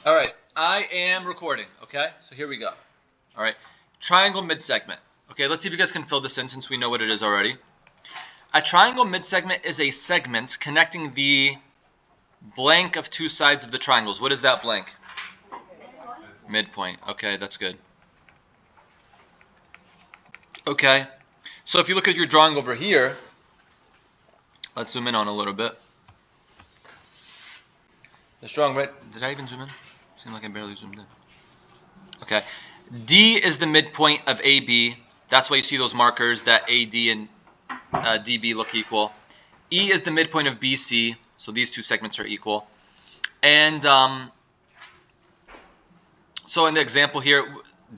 All right, I am recording, okay? So here we go. All right, triangle midsegment. Okay, let's see if you guys can fill this in since we know what it is already. A triangle midsegment is a segment connecting the blank of two sides of the triangles. What is that blank? Midpoint. Okay, that's good. Okay, so if you look at your drawing over here, let's zoom in on a little bit. This drawing, right? Did I even zoom in? Seemed like I barely zoomed in. Okay. D is the midpoint of AB. That's why you see those markers that AD and DB look equal. E is the midpoint of BC. So these two segments are equal. And so in the example here,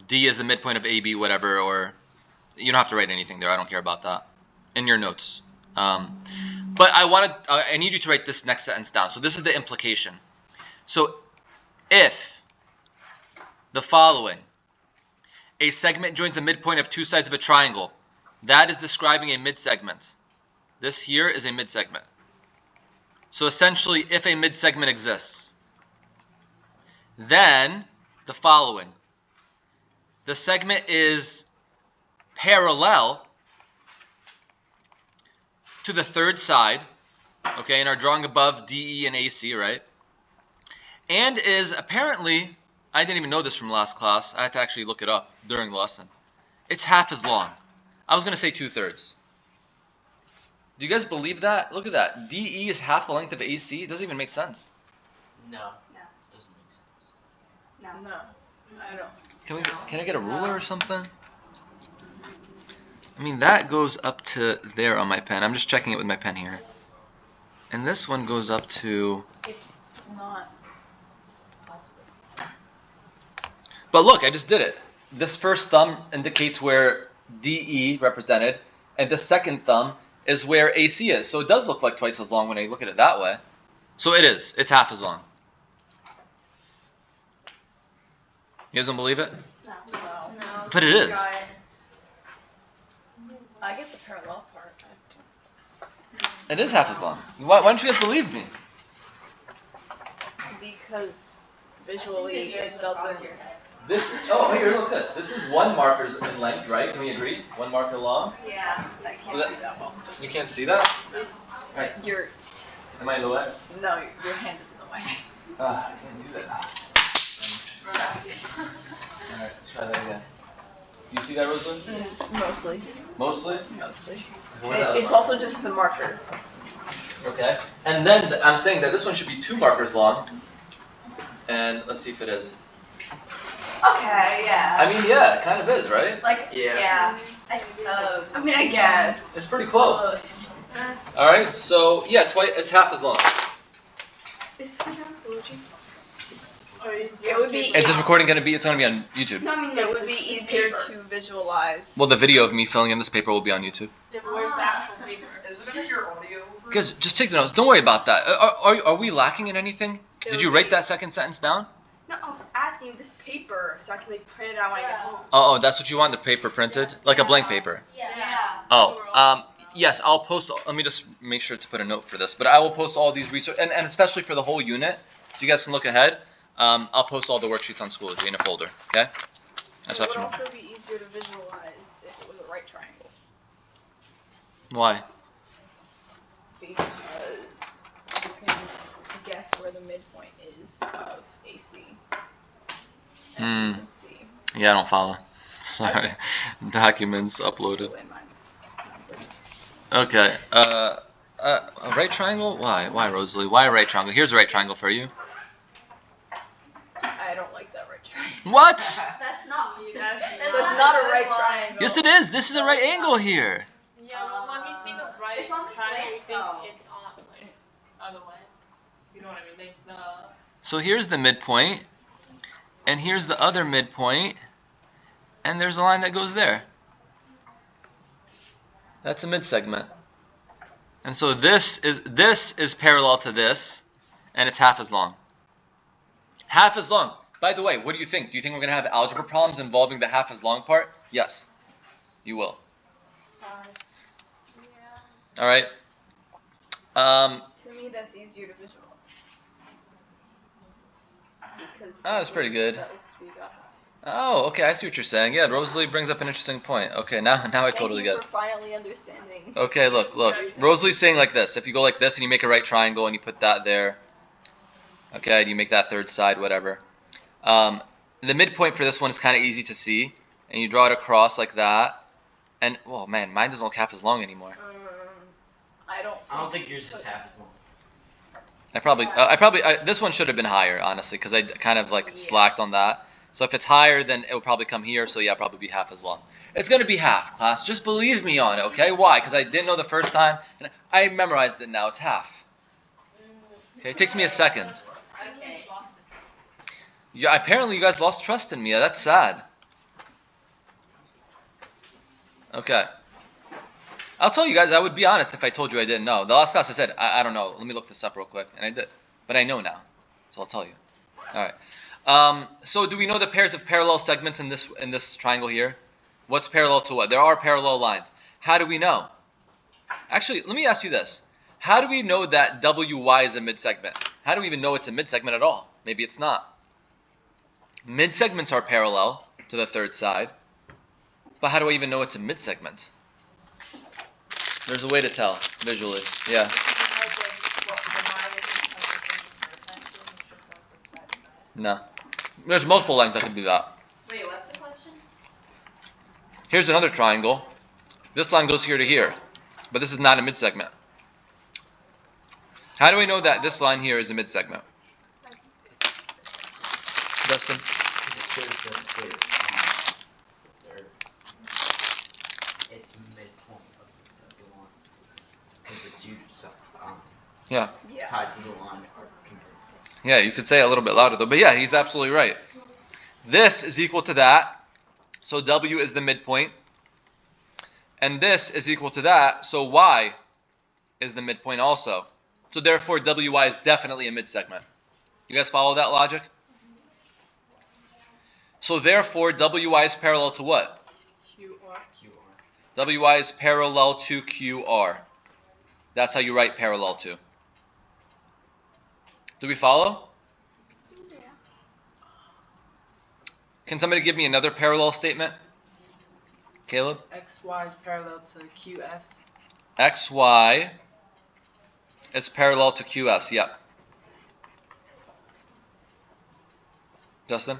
D is the midpoint of AB, whatever, or you don't have to write anything there. I don't care about that in your notes. But I need you to write this next sentence down. So this is the implication. So if the following, a segment joins the midpoint of two sides of a triangle, that is describing a midsegment. This here is a midsegment. So essentially, if a midsegment exists, then the following. The segment is parallel to the third side, okay, in our drawing above DE and AC, right? And is apparently, I didn't even know this from last class. I had to actually look it up during the lesson. It's half as long. I was going to say 2/3. Do you guys believe that? Look at that. DE is half the length of AC. It doesn't even make sense. No. It doesn't make sense. No. I don't. Can I get a ruler or something? I mean, that goes up to there on my pen. I'm just checking it with my pen here. And this one goes up to... It's not possible. But look, I just did it. This first thumb indicates where DE represented, and the second thumb is where AC is. So it does look like twice as long when I look at it that way. So it is. It's half as long. You guys don't believe it? No. But it is. I get the parallel part. It is half as long. Why don't you guys believe me? Because visually it doesn't. Here, look at this. This is one marker's in length, right? Can we agree? One marker long. Yeah. I can't So that- see that well. You can't see that? Right. Am I in the way? No, your hand is in the way. I can't do that. Alright, let's try that again. Do you see that, Rosalind? Mostly. Mostly? Mostly. What about It's also just the marker. Okay. And then I'm saying that this one should be 2 markers long. And let's see if it is. Okay, yeah. I mean, yeah, it kind of is, right? Like, Yeah. I suppose. I mean, I guess. It's pretty close. Alright, so yeah, it's half as long. Is this on Schoology? It would be. Is this recording going to be, it's going to be on YouTube. No, I mean, It would be this easier paper. to visualize. Well, the video of me filling in this paper will be on YouTube. Yeah, but where's the actual paper? Is it gonna hear audio? Guys, just take the notes. Don't worry about that. Are we lacking in anything? Did you write that second sentence down? No, I was asking this paper so I can like print it out when I get home. Oh, that's what you want, the paper printed? Like a blank paper? Yeah. Oh, yes, I'll post, let me just make sure to put a note for this, but I will post all these research, and especially for the whole unit, so you guys can look ahead, I'll post all the worksheets on Schoology in a folder, okay? It would also be easier to visualize if it was a right triangle. Why? Because you can guess where the midpoint is of AC. And you can see. Yeah, I don't follow. Sorry. Documents uploaded. Okay, a right triangle? Why, Rosalie? Why a right triangle? Here's a right triangle for you. I don't like that right triangle. What? That's not. That's not a right triangle. Yes, it is. This is a right angle here. Yeah, well, when we think of right It's on the triangle, we slant, think though. it's on, like, other way. You know what I mean? Like the... So here's the midpoint, and here's the other midpoint, and there's a line that goes there. That's a midsegment. And so this is parallel to this, and it's half as long. Half as long. By the way, what do you think? Do you think we're going to have algebra problems involving the half as long part? Yes, you will. All right. To me, that's easier to visualize. because Oh, that's pretty good. that was to be got. Oh, okay, I see what you're saying. Yeah, Rosalie brings up an interesting point. Okay, now I totally get Thank it. you for finally understanding. Okay, look. Rosalie's saying like this. If you go like this and you make a right triangle and you put that there, okay, and you make that third side, whatever. The midpoint for this one is kind of easy to see, and you draw it across like that. And oh man, mine doesn't look half as long anymore. I don't think yours is half as long. This one should have been higher, honestly, because I kind of like slacked on that. So if it's higher, then it will probably come here. So yeah, probably be half as long. It's gonna be half, class. Just believe me on it, okay? Why? Because I didn't know the first time, and I memorized it now. It's half. Okay, it takes me a second. Okay. Yeah, apparently you guys lost trust in me. That's sad. Okay. I'll tell you guys, I would be honest if I told you I didn't know. The last class I said, I don't know. Let me look this up real quick. And I did. But I know now. So I'll tell you. All right. So do we know the pairs of parallel segments in this triangle here? What's parallel to what? There are parallel lines. How do we know? Actually, let me ask you this. How do we know that WY is a midsegment? How do we even know it's a midsegment at all? Maybe it's not. Midsegments are parallel to the third side. But how do I even know it's a midsegment? There's a way to tell visually. Yeah. No. There's multiple lines that can do that. Wait, what's the question? Here's another triangle. This line goes here to here. But this is not a midsegment. How do we know that this line here is a midsegment? Dustin? It's midpoint of the line. Because the two Yeah. sides of the line are congruent. Yeah, you could say it a little bit louder though. But yeah, he's absolutely right. This is equal to that. So W is the midpoint. And this is equal to that. So Y is the midpoint also. So therefore WY is definitely a midsegment. You guys follow that logic? So therefore WY is parallel to what? WY is parallel to QR. That's how you write parallel to. Do we follow? Yeah. Can somebody give me another parallel statement? Caleb? XY is parallel to QS. XY is parallel to QS. Yep. Justin?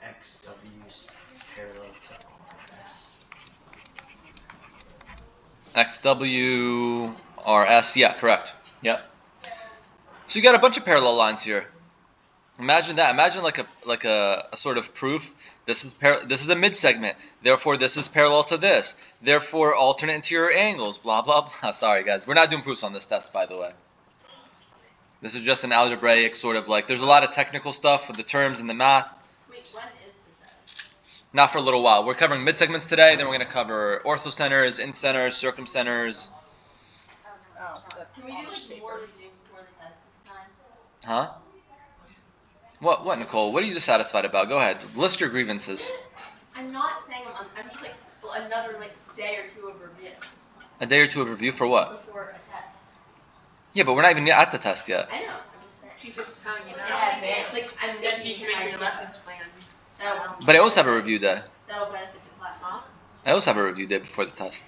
XW is parallel to RS. XW, RS. Yeah, correct. Yep. So you got a bunch of parallel lines here. Imagine that. Imagine like a sort of proof. This is a midsegment. Therefore, this is parallel to this. Therefore, alternate interior angles. Blah blah blah. Sorry, guys. We're not doing proofs on this test, by the way. This is just an algebraic sort of like. There's a lot of technical stuff with the terms and the math. Wait, when is the test? Not for a little while. We're covering midsegments today. Then we're going to cover orthocenters, incenters, circumcenters. Oh, that's Can we do on this like more paper. review before the test this time? Huh? What, Nicole? What are you dissatisfied about? Go ahead. List your grievances. I'm not saying I'm just like another like day or two of review A day or two of review for what? before a test. Yeah, but we're not even at the test yet. I know. I'm just saying. She's just telling you Yeah, now. advance. Like I'm Then you making can make my your lessons plan. That'll, But I also have a review day. that'll benefit the class. Huh? I also have a review day before the test.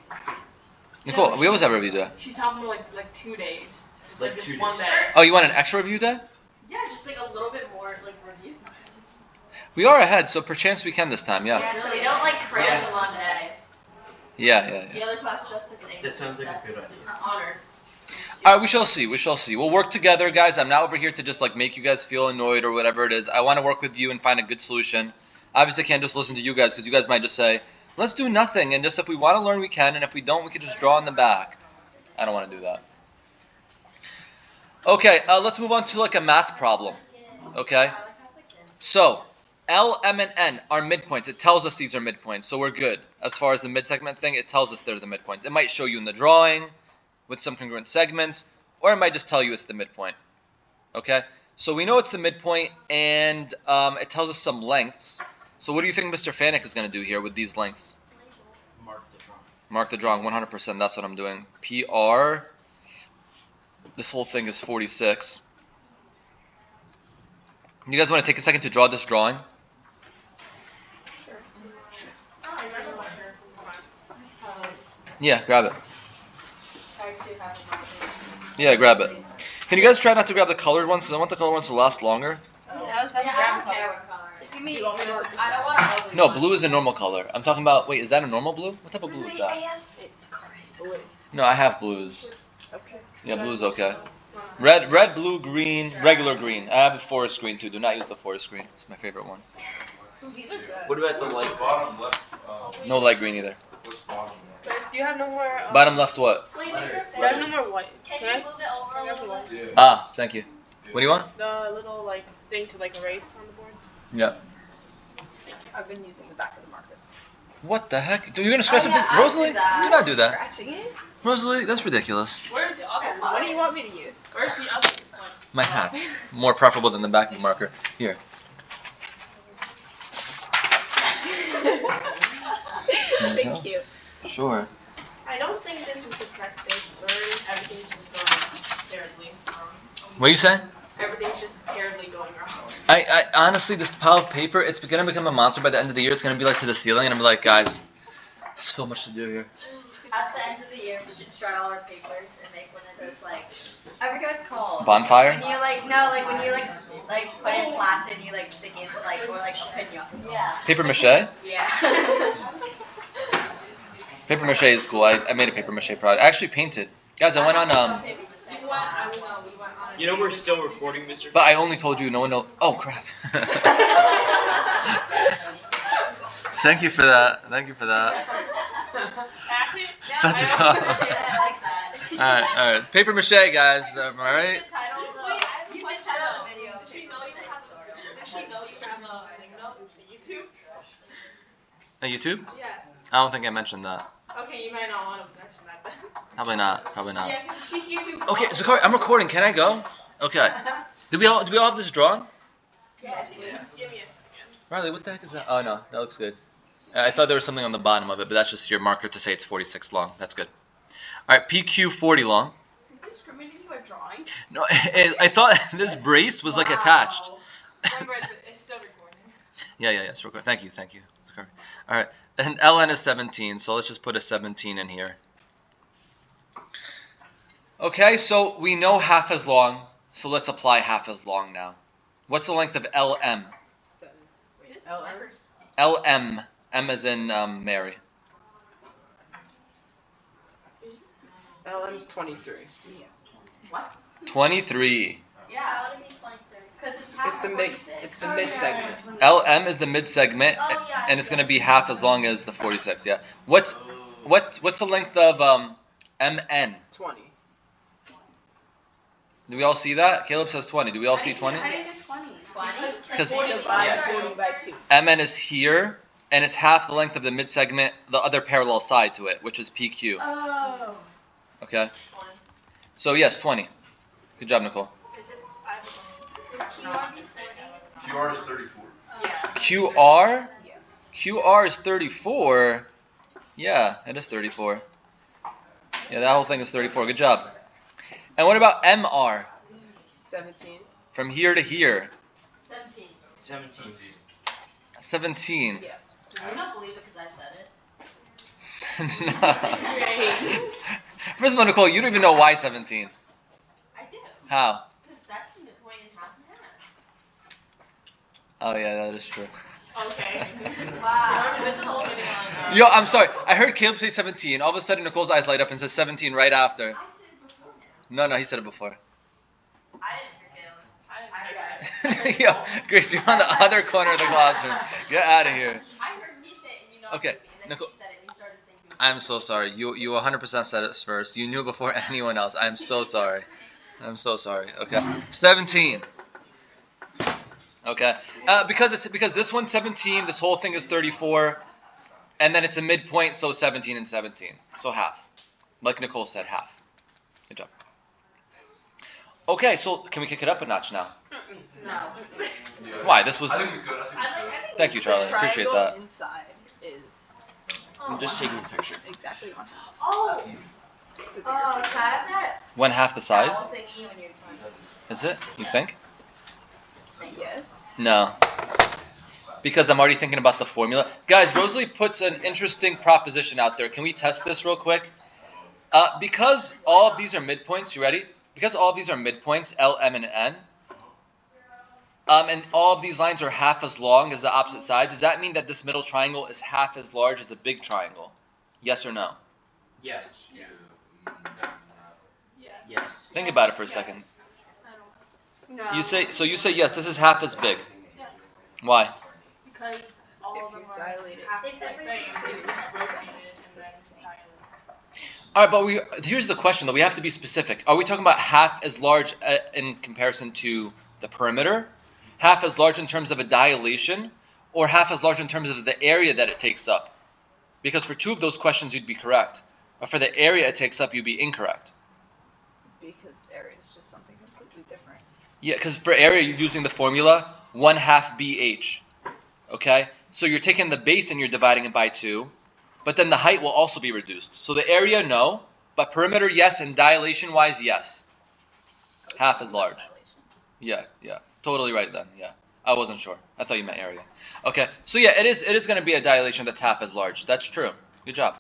Nicole, Yeah, we always have a review day. She's talking about like 2 days. It's Like like just 2 one days. day. Oh, you want an extra review day? Yeah, just like a little bit more like review time. We are ahead, so perchance we can this time, yeah. Yeah, so we don't like cram Yes. in one day. Yeah. The other class just took an English That sounds like a test. good idea. Honors. Alright, we shall see. We'll work together, guys. I'm not over here to just like make you guys feel annoyed or whatever it is. I want to work with you and find a good solution. Obviously, I can't just listen to you guys because you guys might just say, let's do nothing. And just if we want to learn, we can. And if we don't, we can just draw in the back. I don't want to do that. Okay, let's move on to like a math problem. Okay? So, L, M, and N are midpoints. It tells us these are midpoints, so we're good. As far as the midsegment thing, it tells us they're the midpoints. It might show you in the drawing with some congruent segments, or it might just tell you it's the midpoint. Okay? So we know it's the midpoint, and it tells us some lengths. So what do you think Mr. Fanek is going to do here with these lengths? Mark the drawing. Mark the drawing, 100%. That's what I'm doing. PR. This whole thing is 46. You guys want to take a second to draw this drawing? Oh, you guys are like here. I suppose. Yeah, grab it. Try to have a marker. Yeah, grab it. Can you guys try not to grab the colored ones because I want the colored ones to last longer? Yeah, I was about to Yeah, I grab don't a care color. what color. Just give me. Do you want me to work this I don't one? want ugly. No, ones. blue is a normal color. I'm talking about. Wait, is that a normal blue? What type of blue is that? It's blue. No, I have blues. Okay. Yeah, blue's okay. Red, blue, green, regular green. I have a forest green too. Do not use the forest green. It's my favorite one. These are good. What about the light bottom left? No light green either. What's bottom Wait, do you have no more? Bottom left what? Wait, Letter. Mr. Do you have Finn, no more white? can Can I- you move it over a Can I have the little white? bit? Yeah. Ah, thank you. What do you want? The little like thing to like erase on the board. Yeah. I've been using the back of the marker. What the heck? Dude, you're gonna scratch Oh, something? yeah, I Rosalie? do that. Do not do that. Scratching it? Rosalie, that's ridiculous. Where's the other That's one? What do you want me to use? Where's the other one? My hat. More preferable than the back of the marker. Here. Thank you. Sure. I don't think this is the correct thing to learn. Everything's just going terribly wrong. What are you saying? Everything's just terribly going wrong. I honestly, this pile of paper, it's gonna become a monster by the end of the year. It's gonna be like to the ceiling, and I'm like, guys, I have so much to do here. At the end of the year, we should shred all our papers and make one of those like, I forget what it's called. Bonfire? When you like, no, like when you like put in plastic and you like stick it into like, or like a pinata. Yeah. Paper mache? Yeah. Paper mache is cool. I made a paper mache product. I actually painted. Guys, I went on, We went on You know we're still recording, Mr. but I only told you no one knows. Oh, crap. Thank you for that. Thank you for that. Actually, That's a Yeah, call. I like that. Alright. Paper mache, guys. Am I right? You should title Wait, I have the, a you should question title though. the video. Does she know you have a, does she know you have a thing though? YouTube? A YouTube? Yes. I don't think I mentioned that. Okay, you might not want to mention that then. Probably not. Probably not. Yeah, 'cause she's YouTube. Okay, Zakari, I'm recording. Can I go? Okay. Do we all have this drawn? Yes. Give me a second. Riley, what the heck is that? Oh no, that looks good. I thought there was something on the bottom of it, but that's just your marker to say it's 46 long. That's good. All right, PQ 40 long. Discriminating you a drawing? No, I thought this brace was like attached. Remember, it's still recording. Yeah, it's recording. Thank you, Zakari. All right, and LN is 17, so let's just put a 17 in here. Okay, so we know half as long, so let's apply half as long now. What's the length of LM? 7. Wait, This LM? marker's- LM. M as in Mary. LM's 23. 23. Yeah, I would be 23. Because it's half It's the of mix. 46. It's the mid segment. LM is the mid segment, Oh, yeah, and it's going to be half as long as the 46. Yeah. What's the length of MN? 20. Do we all see that? Caleb says 20. Do we all see 20? How do you get 20? 20? Because Divide 40 by 2. MN is here, and it's half the length of the mid segment, the other parallel side to it, which is PQ. Oh. Okay. So yes, 20. Good job, Nicole. Is it? I have a question. QR is 34. QR. Yes. QR is 34. Yeah, it is 34. Yeah, that whole thing is 34. Good job. And what about MR? 17. From here to here. 17. 17. 17. Yes. Do you not believe it because I said it? No. First of all, Nicole, you don't even know why 17. I do. How? Because that's the midpoint in half and half. Oh yeah, that is true. Okay. Wow. This whole video on. Yo, I'm sorry. I heard Caleb say 17. All of a sudden, Nicole's eyes light up and says 17 right after. I said it before now. No, he said it before. I didn't hear Caleb. I didn't hear that. Yo, Grace, you're on the other corner of the classroom. Get out of here. I heard me say it and you know Okay, and then Nicole- he said it and you started thinking. I'm so sorry. You 100% said it first. You knew it before anyone else. I'm so sorry. I'm so sorry. Okay. 17. Okay. Because this one's 17, this whole thing is 34, and then it's a midpoint, so 17 and 17. So half. Like Nicole said, half. Good job. Okay, so can we kick it up a notch now? No. Why? This was. I think we could. Thank you, Charlie. I appreciate Triangle that. inside is I'm just taking a picture. exactly one. Oh. Oh, can I have that One half the towel size? thingy when you're done? Is it? You think? Yes. No. Because I'm already thinking about the formula. Guys, Rosalie puts an interesting proposition out there. Can we test this real quick? Because all of these are midpoints, you ready? Because all of these are midpoints, L, M, and N, and all of these lines are half as long as the opposite side, does that mean that this middle triangle is half as large as a big triangle? Yes or no? Yes. Yeah. Yes. Think about it for a second. No. You say yes, this is half as big. Yes. Why? Because all If of them you are dilate it half If the same. everything's They two, just rotate then it it's and the then same. dilate. All right, but here's the question though. We have to be specific. Are we talking about half as large in comparison to the perimeter, half as large in terms of a dilation, or half as large in terms of the area that it takes up? Because for two of those questions, you'd be correct, but for the area it takes up, you'd be incorrect. Because area is just something completely different. Yeah, because for area, you're using the formula 1/2 BH. Okay, so you're taking the base and you're dividing it by 2, but then the height will also be reduced. So the area, no, but perimeter, yes, and dilation-wise, yes. Half as large. Yeah, totally right then. Yeah, I wasn't sure. I thought you meant area. Okay, so yeah, it is going to be a dilation that's half as large. That's true. Good job.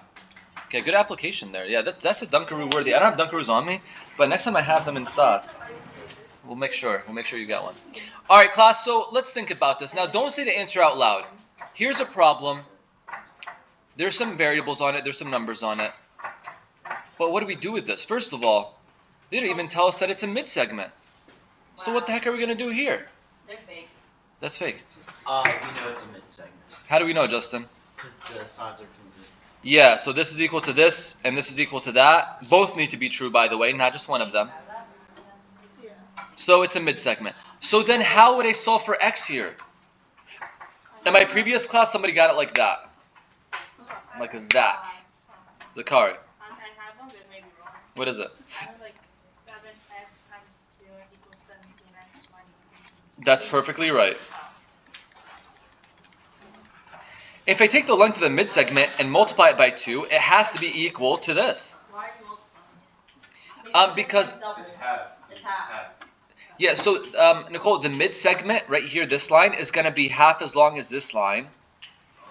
Okay, good application there. Yeah, that's a Dunkaroo worthy. I don't have Dunkaroos on me, but next time I have them in stock, we'll make sure you get one. All right, class. So let's think about this. Now, don't say the answer out loud. Here's a problem. There's some variables on it. There's some numbers on it. But what do we do with this? First of all, they didn't even tell us that it's a midsegment. So what the heck are we going to do here? They're fake. That's fake. We know it's a mid-segment. How do we know, Justin? Because the sides are congruent. Yeah, so this is equal to this, and this is equal to that. Both need to be true, by the way, not just one of them. Yeah. So it's a midsegment. So then how would I solve for x here? In my previous class, somebody got it like that. Like that. Zakari. I have them, but it may be wrong. What is it? I have like 7x times 2 equals 17x minus 18. That's perfectly right. If I take the length of the midsegment and multiply it by 2, it has to be equal to this. Why are you multiplying it? Because It's half. It's half. yeah, so Nicole, the midsegment right here, this line is going to be half as long as this line.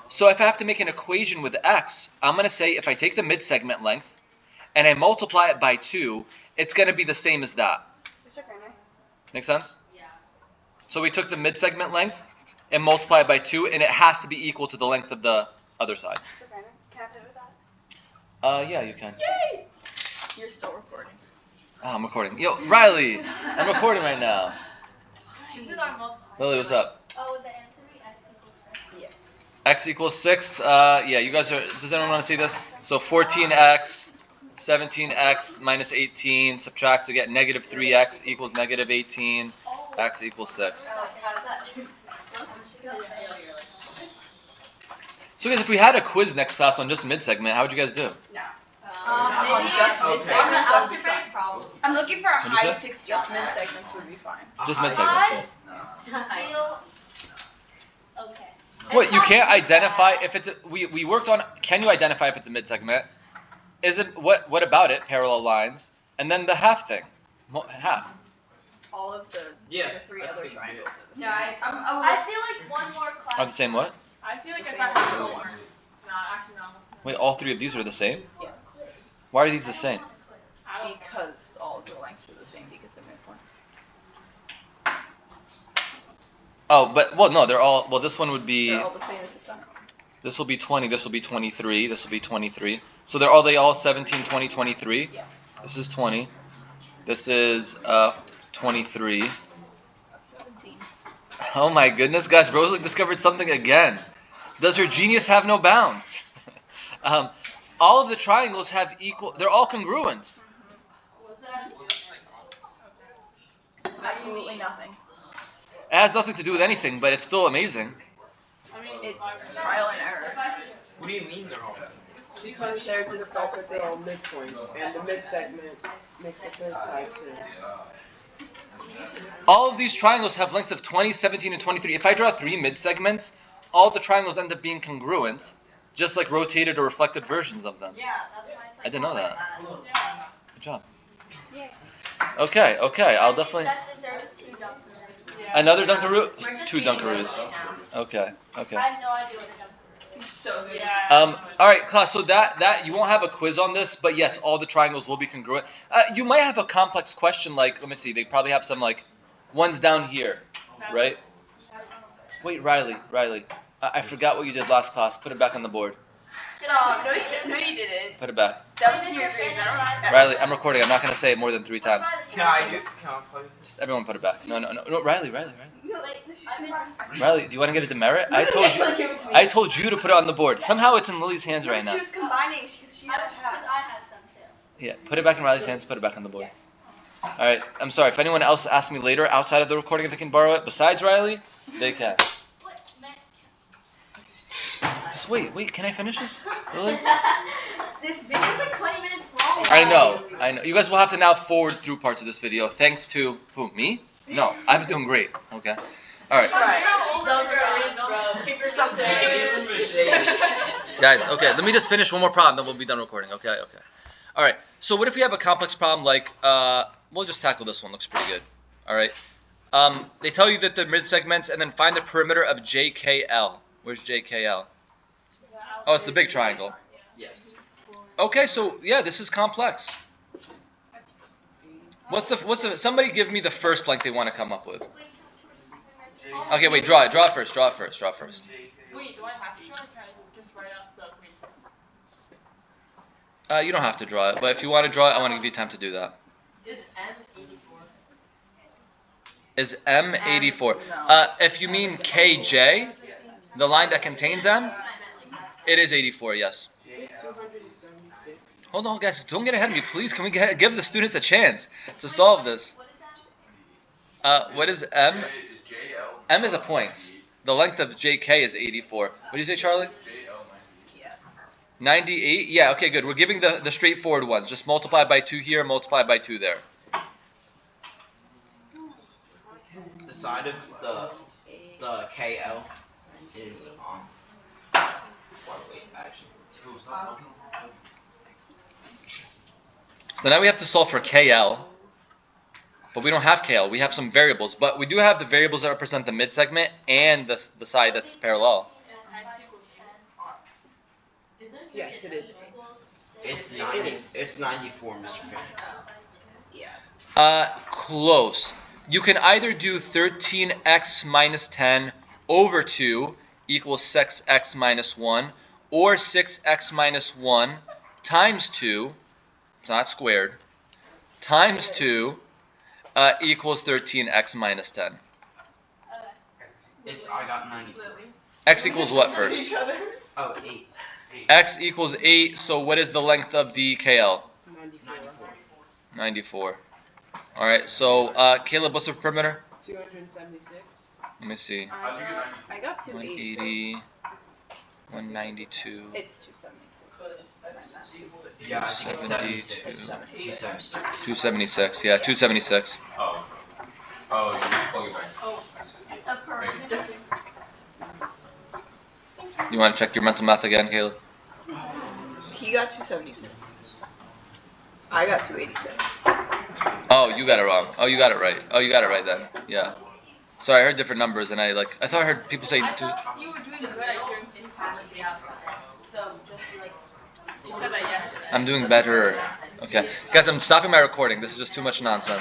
So if I have to make an equation with x, I'm going to say if I take the midsegment length and I multiply it by 2, it's going to be the same as that. Make sense? Yeah. So we took the midsegment length and multiply it by 2, and it has to be equal to the length of the other side. Can I play with that? Yeah, you can. Yay! You're still recording. Oh, I'm recording. Yo, Riley, I'm recording right now. This is our most. Lily, what's up? Oh, would the answer be x equals 6? Yes. X equals 6. Yeah, you guys are. Does anyone want to see this? So 14x, 17x minus 18. Subtract to get negative 3x equals negative 18. X equals 6. Oh, how does that? I'm just gonna say it. So guys, if we had a quiz next class on just midsegment, how would you guys do? Maybe just on the mid-segments, that would be algebraic problems. I'm looking for a What'd you high say? 6 just mid segments would be fine. Just midsegments. Feel okay. What, you can't identify if it's we worked on, can you identify if it's a midsegment? Is it what about it? Parallel lines, and then the half thing. Half. All of the 3 I other think triangles are the same. No, I feel like one more class. Are the same what? I feel like The if same I as had the more. other one. No, actually no. Wait, all 3 of these are the same? Yeah. Why are these the same? I don't know. Because all of the lengths are the same because they're midpoints. Oh, but no, they're all. Well, this one would be. They're all the same as the center one. This will be 20. This will be 23. This will be 23. So they're all 17, 20, 23. Yes. This is 20. This is 23. That's 17. Oh my goodness, guys! Rosalie discovered something again. Does her genius have no bounds? All of the triangles have equal. They're all congruent. Was that? Absolutely nothing. It has nothing to do with anything, but it's still amazing. I mean, It's trial and error. What do you mean they're all? Because They're just all the they're all same. midpoints, and the mid-segment makes the third side too. All of these triangles have lengths of 20, 17, and 23. If I draw 3 midsegments, all the triangles end up being congruent, just like rotated or reflected versions of them. Yeah, that's why it's like. I didn't know all like that. Good job. Okay. I'll definitely. That deserves 2 Dunkaroos. Another Dunkaroo? We're just Two being Dunkaroos. roasted now. Okay. Okay. I have no idea what a dump is. It's so good. Yeah. All right, class. So that you won't have a quiz on this, but yes, all the triangles will be congruent. You might have a complex question like, let me see. They probably have some like ones down here, right? Wait, Riley. I forgot what you did last class. Put it back on the board. No, you didn't. Put it back. That was in your dreams. I don't. Riley, I'm recording. I'm not gonna say it more than 3 times. Can I play? Just everyone put it back. No. Riley. No, Riley, do you want to get a demerit? I told you to put it on the board. Somehow it's in Lily's hands right now. She was combining because she I does have. had some too. Yeah, put it back in Riley's hands. Put it back on the board. All right. I'm sorry. If anyone else asks me later outside of the recording if they can borrow it, besides Riley, they can. What? Just wait. Can I finish this? Lily? This video's like 20 minutes long. I know. You guys will have to now forward through parts of this video. Thanks to who? Me? No, I'm doing great. Okay. All right. Guys, okay, let me just finish one more problem, then we'll be done recording. Okay. All right. So what if we have a complex problem like, we'll just tackle this one. Looks pretty good. All right. They tell you that the midsegments and then find the perimeter of JKL. Where's JKL? Oh, it's the big triangle. Yes. Okay, so yeah, this is complex. What's the? Somebody give me the first length they want to come up with. Okay, wait, draw it first. Wait, do I have to show or can I just write out the equations? You don't have to draw it, but if you want to draw it, I want to give you time to do that. Is M 84? Is M 84? No. If you mean KJ, the line that contains M, it is 84. Yes. 276. Hold on, guys. Don't get ahead of me, please. Can we give the students a chance to solve this? What is M? M is a point. The length of JK is 84. What do you say, Charlie? Yes. 98? Yeah, okay, good. We're giving the straightforward ones. Just multiply by 2 here, multiply by 2 there. The side of the KL is actually. So now we have to solve for KL. But we don't have KL. We have some variables. But we do have the variables that represent the midsegment and the side that's parallel. Yes, it is. It's 90. It's 94, Mr. Fanning. Yes. Close. You can either do 13x minus 10 over 2 equals 6x minus 1, or 6x minus 1 times 2, it's not squared, times 2 equals 13x minus 10. I got 94. X equals what first? Oh, 8. X equals 8, so what is the length of the KL? 94. 94. Alright, so Caleb, what's the perimeter? 276. Let me see. I got 286. 180, 192. It's 276. Yeah, I think it's 76. 72. 276. 276, yeah, 276. Oh, you plug it back. You want to check your mental math again, Caleb? He got 276. I got 286. Oh, you got it wrong. Oh, you got it right. Oh, you got it right then. Yeah. Sorry, I heard different numbers, and I thought I heard people say two. You were doing good at hearing two conversations. So just like you said that yesterday. I'm doing better. Okay, guys, I'm stopping my recording. This is just too much nonsense.